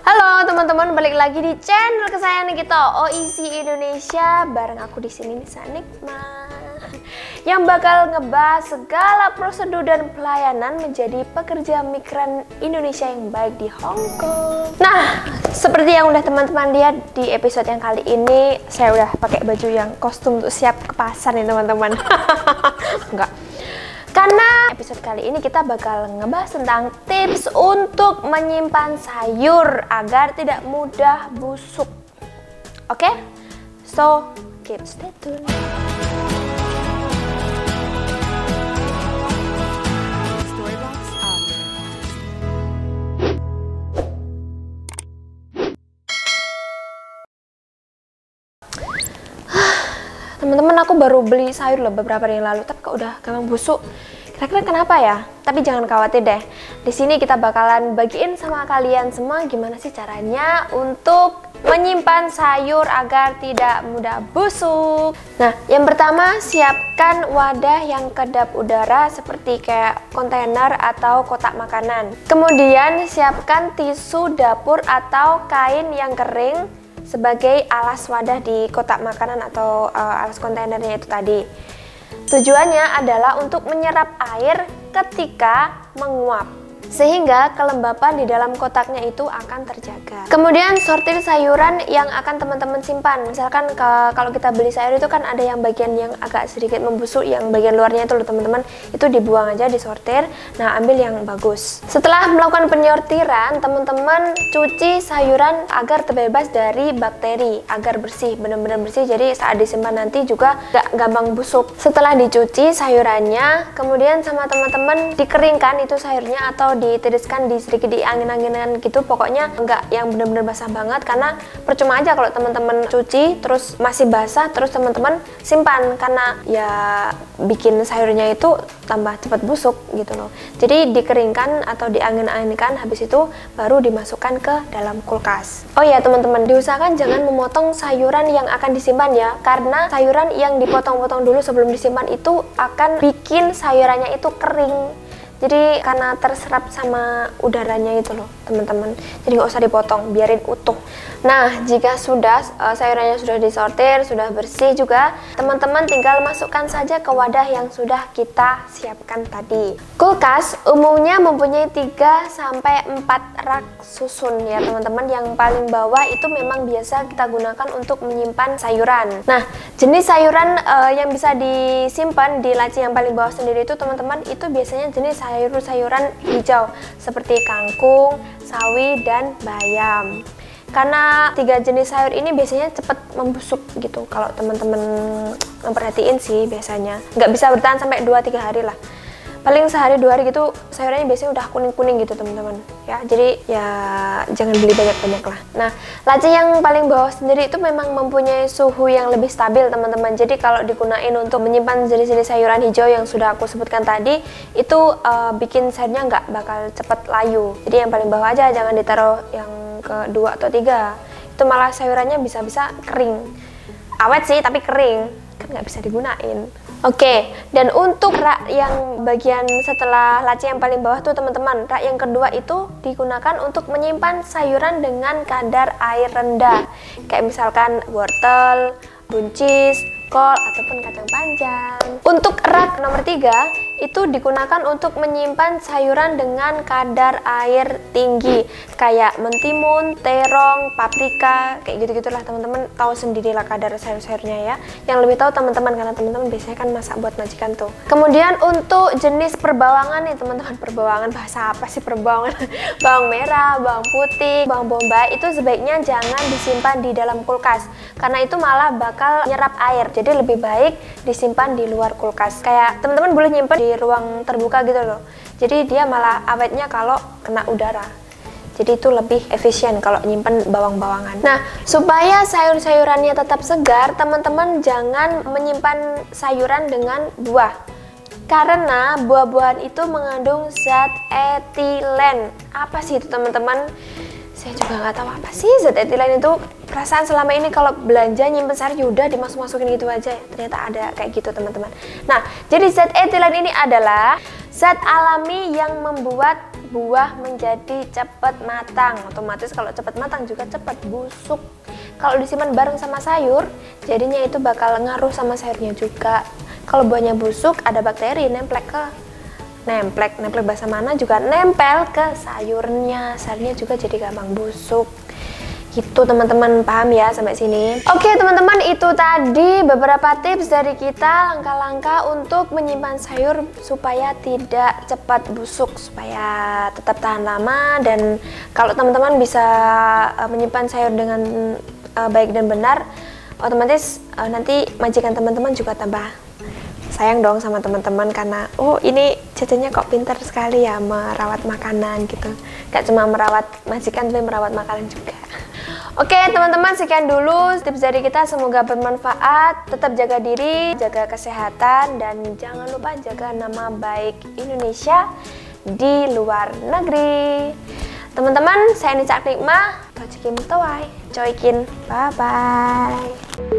Halo teman-teman, balik lagi di channel kesayangan kita OEC Indonesia. Bareng aku di sini Nisa Nikma, yang bakal ngebahas segala prosedur dan pelayanan menjadi pekerja migran Indonesia yang baik di Hong Kong. Nah, seperti yang udah teman-teman lihat di episode yang kali ini, saya udah pakai baju yang kostum untuk siap ke pasar nih teman-teman. Enggak. Karena episode kali ini kita bakal ngebahas tentang tips untuk menyimpan sayur agar tidak mudah busuk. Oke? So, keep stay tune. Teman-teman, aku baru beli sayur loh beberapa hari yang lalu, tapi kok udah gampang busuk. Kira-kira kenapa ya? Tapi jangan khawatir deh. Di sini kita bakalan bagiin sama kalian semua gimana sih caranya untuk menyimpan sayur agar tidak mudah busuk. Nah, yang pertama, siapkan wadah yang kedap udara seperti kayak kontainer atau kotak makanan. Kemudian siapkan tisu dapur atau kain yang kering sebagai alas wadah di kotak makanan atau alas kontainernya itu tadi. Tujuannya adalah untuk menyerap air ketika menguap, sehingga kelembapan di dalam kotaknya itu akan terjaga. Kemudian sortir sayuran yang akan teman-teman simpan. Misalkan kalau kita beli sayur itu kan ada yang bagian yang agak sedikit membusuk, yang bagian luarnya itu loh teman-teman, itu dibuang aja, disortir. Nah, ambil yang bagus. Setelah melakukan penyortiran, teman-teman cuci sayuran agar terbebas dari bakteri, agar bersih, benar-benar bersih, jadi saat disimpan nanti juga gak gampang busuk. Setelah dicuci sayurannya, kemudian sama teman-teman dikeringkan itu sayurnya atau ditiriskan sedikit di angin-anginan gitu, pokoknya enggak yang benar-benar basah banget, karena percuma aja kalau teman-teman cuci terus masih basah terus teman-teman simpan, karena ya bikin sayurnya itu tambah cepat busuk gitu loh. Jadi dikeringkan atau diangin-anginkan, habis itu baru dimasukkan ke dalam kulkas. Oh ya teman-teman, diusahakan jangan memotong sayuran yang akan disimpan ya, karena sayuran yang dipotong-potong dulu sebelum disimpan itu akan bikin sayurannya itu kering. Jadi karena terserap sama udaranya itu loh teman-teman, jadi nggak usah dipotong, biarin utuh. Nah, jika sudah sayurannya sudah disortir, sudah bersih juga, teman-teman tinggal masukkan saja ke wadah yang sudah kita siapkan tadi. Kulkas umumnya mempunyai 3-4 rak susun ya teman-teman. Yang paling bawah itu memang biasa kita gunakan untuk menyimpan sayuran. Nah, jenis sayuran yang bisa disimpan di laci yang paling bawah sendiri itu teman-teman, itu biasanya jenis sayur-sayuran hijau seperti kangkung, sawi, dan bayam. Karena 3 jenis sayur ini biasanya cepat membusuk gitu. Kalau teman-teman memperhatiin sih biasanya nggak bisa bertahan sampai 2-3 hari lah. Paling sehari 2 hari gitu sayurannya biasanya udah kuning-kuning gitu teman-teman ya. Jadi ya jangan beli banyak-banyak lah. Nah, laci yang paling bawah sendiri itu memang mempunyai suhu yang lebih stabil teman-teman. Jadi kalau digunain untuk menyimpan jenis-jenis sayuran hijau yang sudah aku sebutkan tadi, itu bikin sayurnya nggak bakal cepet layu. Jadi yang paling bawah aja, jangan ditaruh yang kedua atau 3. Itu malah sayurannya bisa-bisa kering. Awet sih tapi kering, kan nggak bisa digunain. Oke, dan untuk rak yang bagian setelah laci yang paling bawah tuh teman-teman, rak yang kedua itu digunakan untuk menyimpan sayuran dengan kadar air rendah, kayak misalkan wortel, buncis, kol, ataupun kacang panjang. Untuk rak nomor 3 itu digunakan untuk menyimpan sayuran dengan kadar air tinggi, kayak mentimun, terong, paprika, kayak gitu-gitulah teman-teman. Tahu sendirilah kadar sayur-sayurnya ya. Yang lebih tahu teman-teman, karena teman-teman biasanya kan masak buat majikan tuh. Kemudian untuk jenis perbawangan nih teman-teman, perbawangan bahasa apa sih perbawangan? Bawang merah, bawang putih, bawang bombay itu sebaiknya jangan disimpan di dalam kulkas, karena itu malah bakal nyerap air. Jadi lebih baik disimpan di luar kulkas. Kayak teman-teman boleh nyimpan di ruang terbuka gitu loh. Jadi dia malah awetnya kalau kena udara. Jadi itu lebih efisien kalau nyimpen bawang-bawangan. Nah, supaya sayur-sayurannya tetap segar, teman-teman jangan menyimpan sayuran dengan buah. Karena buah-buahan itu mengandung zat etilen. Apa sih itu teman-teman? Saya juga nggak tahu apa sih zat etilen itu. Perasaan selama ini kalau belanja nyimpen sayur udah dimasuk-masukin gitu aja. Ternyata ada kayak gitu teman-teman. Nah, jadi zat etilen ini adalah zat alami yang membuat buah menjadi cepat matang. Otomatis kalau cepat matang juga cepat busuk. Kalau disimpan bareng sama sayur, jadinya itu bakal ngaruh sama sayurnya juga. Kalau buahnya busuk, ada bakteri nemplek bahasa mana juga nempel ke sayurnya. Sayurnya juga jadi gampang busuk. Gitu teman-teman, paham ya sampai sini? Oke teman-teman, itu tadi beberapa tips dari kita, langkah-langkah untuk menyimpan sayur supaya tidak cepat busuk, supaya tetap tahan lama. Dan kalau teman-teman bisa menyimpan sayur dengan baik dan benar, otomatis nanti majikan teman-teman juga tambah sayang dong sama teman-teman, karena oh ini cecenya kok pintar sekali ya merawat makanan gitu. Gak cuma merawat majikan, tapi merawat makanan juga. Oke teman-teman, sekian dulu tips dari kita, semoga bermanfaat. Tetap jaga diri, jaga kesehatan, dan jangan lupa jaga nama baik Indonesia di luar negeri. Teman-teman, saya Nica Nikmah, Tojikim Towai, Coikin, bye-bye.